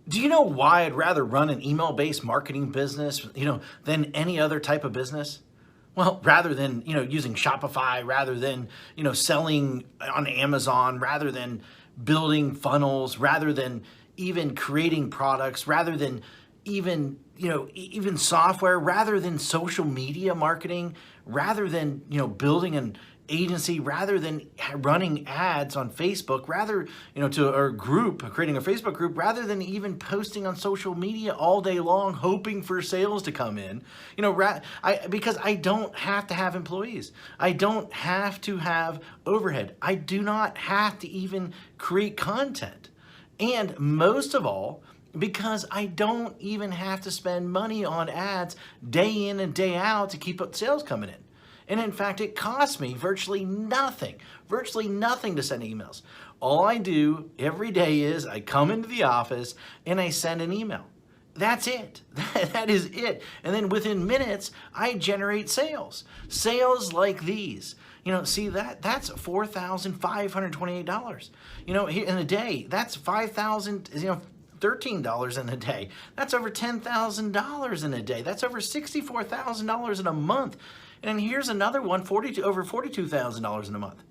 Do you know why I'd rather run an email-based marketing business, than any other type of business? Well, rather than, using Shopify, rather than, selling on Amazon, rather than building funnels, rather than even creating products, rather than even, even software, rather than social media marketing, rather than, building an agency, rather than running ads on Facebook, rather, to a group, creating a Facebook group, rather than even posting on social media all day long, hoping for sales to come in, because I don't have to have employees. I don't have to have overhead. I do not have to even create content. And most of all, because I don't even have to spend money on ads day in and day out to keep up sales coming in. And in fact, it costs me virtually nothing to send emails. All I do every day is I come into the office and I send an email. That's it. That is it. And then within minutes, I generate sales. Sales like these. See that's $4,528. In a day, that's $5,000, $13 in a day. That's over $10,000 in a day. That's over $64,000 in a month. And here's another one, over $42,000 in a month.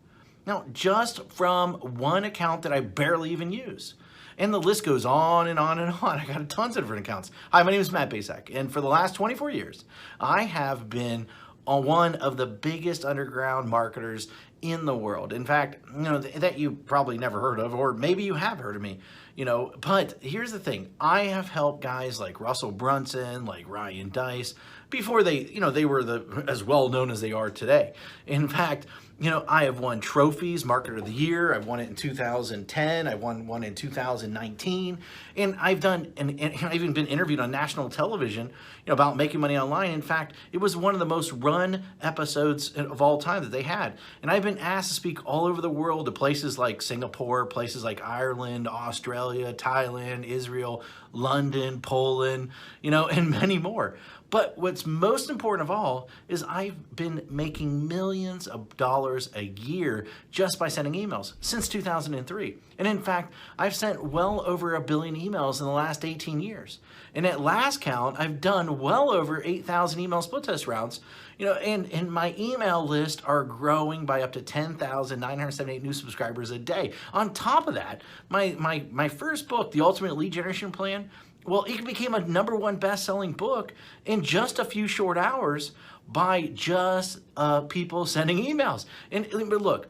Now, just from one account that I barely even use. And the list goes on and on and on. I got tons of different accounts. Hi, my name is Matt Basak, and for the last 24 years, I have been one of the biggest underground marketers in the world. In fact, that you probably never heard of, or maybe you have heard of me, but here's the thing. I have helped guys like Russell Brunson, like Ryan Dice, before they were as well known as they are today. In fact, I have won trophies, Marketer of the Year. I've won it in 2010. I won one in 2019. And I've even been interviewed on national television, about making money online. In fact, it was one of the most run episodes of all time that they had. And I've been asked to speak all over the world to places like Singapore, places like Ireland, Australia, Thailand, Israel, London, Poland, and many more. But what's most important of all is I've been making millions of dollars a year just by sending emails since 2003. And in fact, I've sent well over 1 billion emails in the last 18 years. And at last count, I've done well over 8,000 email split test rounds. And my email list are growing by up to 10,978 new subscribers a day. On top of that, my first book, The Ultimate Lead Generation Plan, well, it became a #1 best-selling book in just a few short hours by just people sending emails. But look,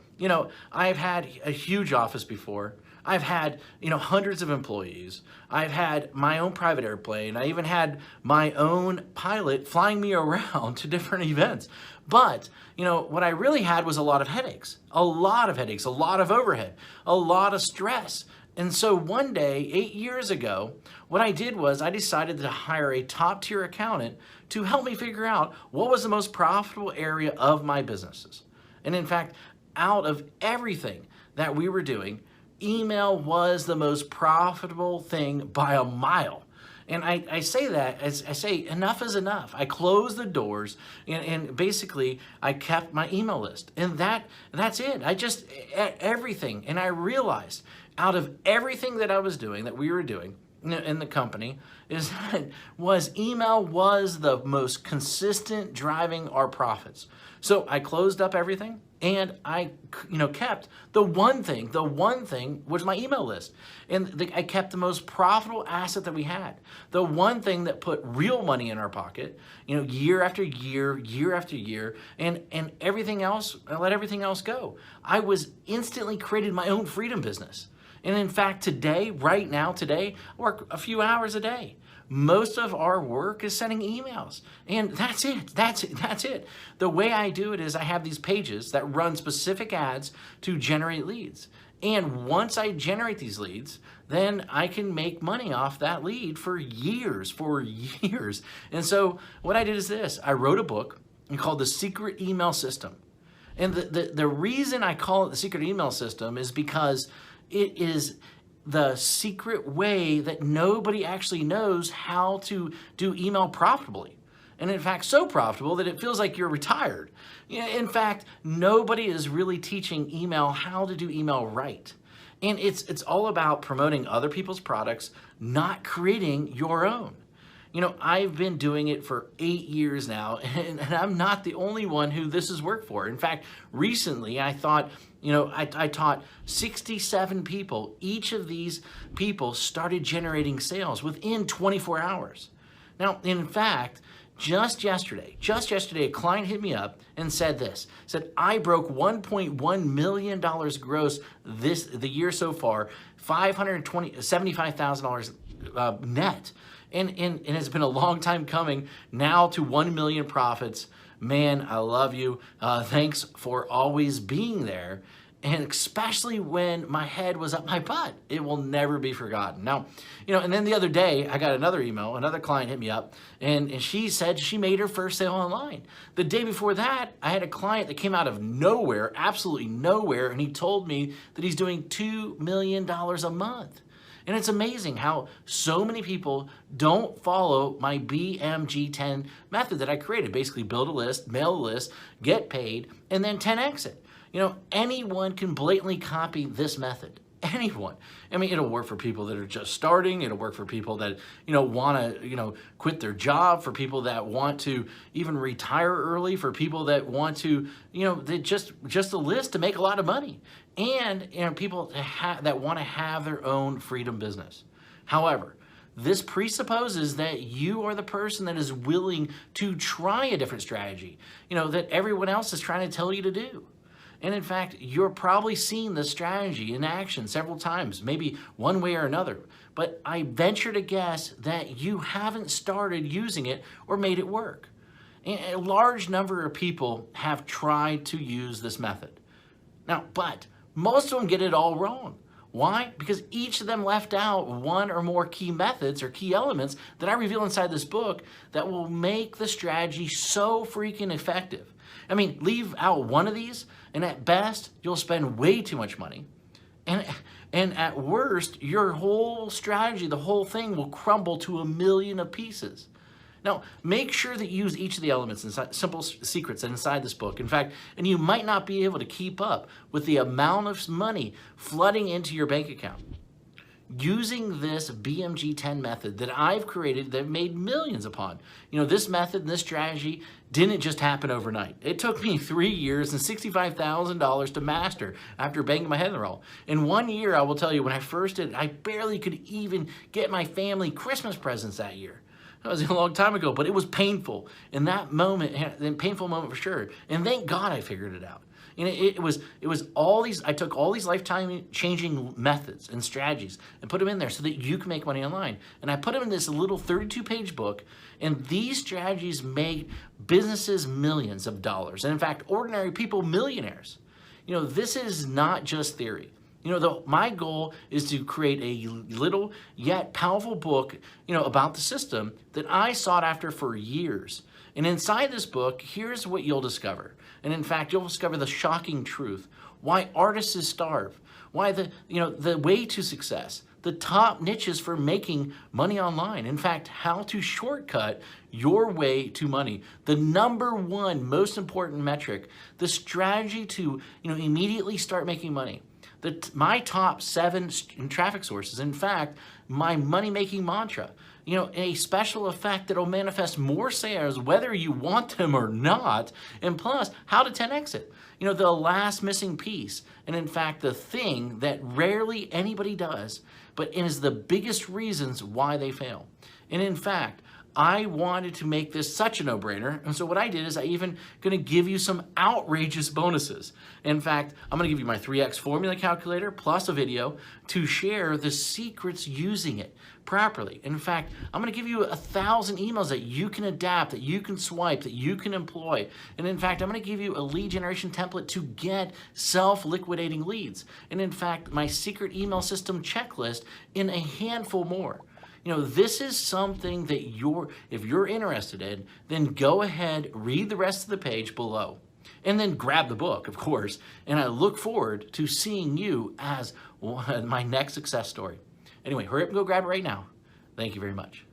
I've had a huge office before. I've had, hundreds of employees. I've had my own private airplane. I even had my own pilot flying me around to different events. But, what I really had was a lot of headaches, a lot of overhead, a lot of stress. And so one day, 8 years ago, what I did was I decided to hire a top-tier accountant to help me figure out what was the most profitable area of my businesses. And in fact, out of everything that we were doing, email was the most profitable thing by a mile. And I say that, as I say, enough is enough. I closed the doors and basically I kept my email list. And that's it. Everything. And I realized out of everything that I was doing, that we were doing in the company, email was the most consistent driving our profits. So I closed up everything and I, kept the one thing was my email list. And I kept the most profitable asset that we had. The one thing that put real money in our pocket, year after year, year after year, and everything else, I let everything else go. I was instantly created my own freedom business. And in fact, right now, I work a few hours a day. Most of our work is sending emails. And that's it. The way I do it is I have these pages that run specific ads to generate leads. And once I generate these leads, then I can make money off that lead for years. And so what I did is this. I wrote a book called The Secret Email System. And the reason I call it The Secret Email System is because it is the secret way that nobody actually knows how to do email profitably. And in fact, so profitable that it feels like you're retired. In fact, nobody is really teaching email how to do email right. And it's all about promoting other people's products, not creating your own. You know, I've been doing it for 8 years now, and I'm not the only one who this has worked for. In fact, recently I thought, you know, I taught 67 people. Each of these people started generating sales within 24 hours. Now, in fact, just yesterday, a client hit me up and said this, said, I broke $1.1 million gross the year so far, $75,000 net. And it's been a long time coming now to 1 million profits. Man, I love you. Thanks for always being there. And especially when my head was up my butt, it will never be forgotten. Now, you know, and then the other day I got another email, another client hit me up, and she said she made her first sale online. The day before that, I had a client that came out of nowhere, absolutely nowhere, and he told me that he's doing $2 million a month. And it's amazing how so many people don't follow my BMG10 method that I created. Basically build a list, mail a list, get paid, and then 10x it. You know, anyone can blatantly copy this method. Anyone. I mean, it'll work for people that are just starting. It'll work for people that, you know, want to, you know, quit their job, for people that want to even retire early, for people that want to, you know, they just a list to make a lot of money. And, you know, people that want to have their own freedom business. However, this presupposes that you are the person that is willing to try a different strategy, you know, that everyone else is trying to tell you to do. And in fact, you're probably seen this strategy in action several times, maybe one way or another. But I venture to guess that you haven't started using it or made it work. And a large number of people have tried to use this method. Now, but most of them get it all wrong. Why? Because each of them left out one or more key methods or key elements that I reveal inside this book that will make the strategy so freaking effective. I mean, leave out one of these, and at best, you'll spend way too much money. And at worst, your whole strategy, the whole thing will crumble to 1,000,000 of pieces. Now, make sure that you use each of the elements inside, simple secrets inside this book. In fact, and you might not be able to keep up with the amount of money flooding into your bank account. Using this BMG10 method that I've created that I've made millions upon. You know, this method and this strategy didn't just happen overnight. It took me 3 years and $65,000 to master after banging my head in the wall. In 1 year, I will tell you, when I first did it, I barely could even get my family Christmas presents that year. That was a long time ago, but it was painful. In that moment, a painful moment for sure. And thank God I figured it out. And it was all these, I took all these lifetime changing methods and strategies and put them in there so that you can make money online. And I put them in this little 32-page book, and these strategies made businesses millions of dollars. And in fact, ordinary people millionaires. You know, this is not just theory. You know, my goal is to create a little yet powerful book, you know, about the system that I sought after for years. And inside this book, here's what you'll discover. And in fact, you'll discover the shocking truth. Why artists starve. Why the way to success. The top niches for making money online. In fact, how to shortcut your way to money. The #1 most important metric. The strategy to, you know, immediately start making money. My top 7 traffic sources. In fact, my money-making mantra. You know, a special effect that will manifest more sales whether you want them or not, and plus, how to 10x it. You know, the last missing piece, and in fact, the thing that rarely anybody does, but it is the biggest reasons why they fail. And in fact, I wanted to make this such a no-brainer, and so what I did is I even going to give you some outrageous bonuses. In fact, I'm going to give you my 3x formula calculator plus a video to share the secrets using it properly. In fact, I'm going to give you 1,000 emails that you can adapt, that you can swipe, that you can employ. And in fact, I'm going to give you a lead generation template to get self-liquidating leads. And in fact, my secret email system checklist in a handful more. You know, this is something that if you're interested in, then go ahead, read the rest of the page below, and then grab the book, of course. And I look forward to seeing you as my next success story. Anyway, hurry up and go grab it right now. Thank you very much.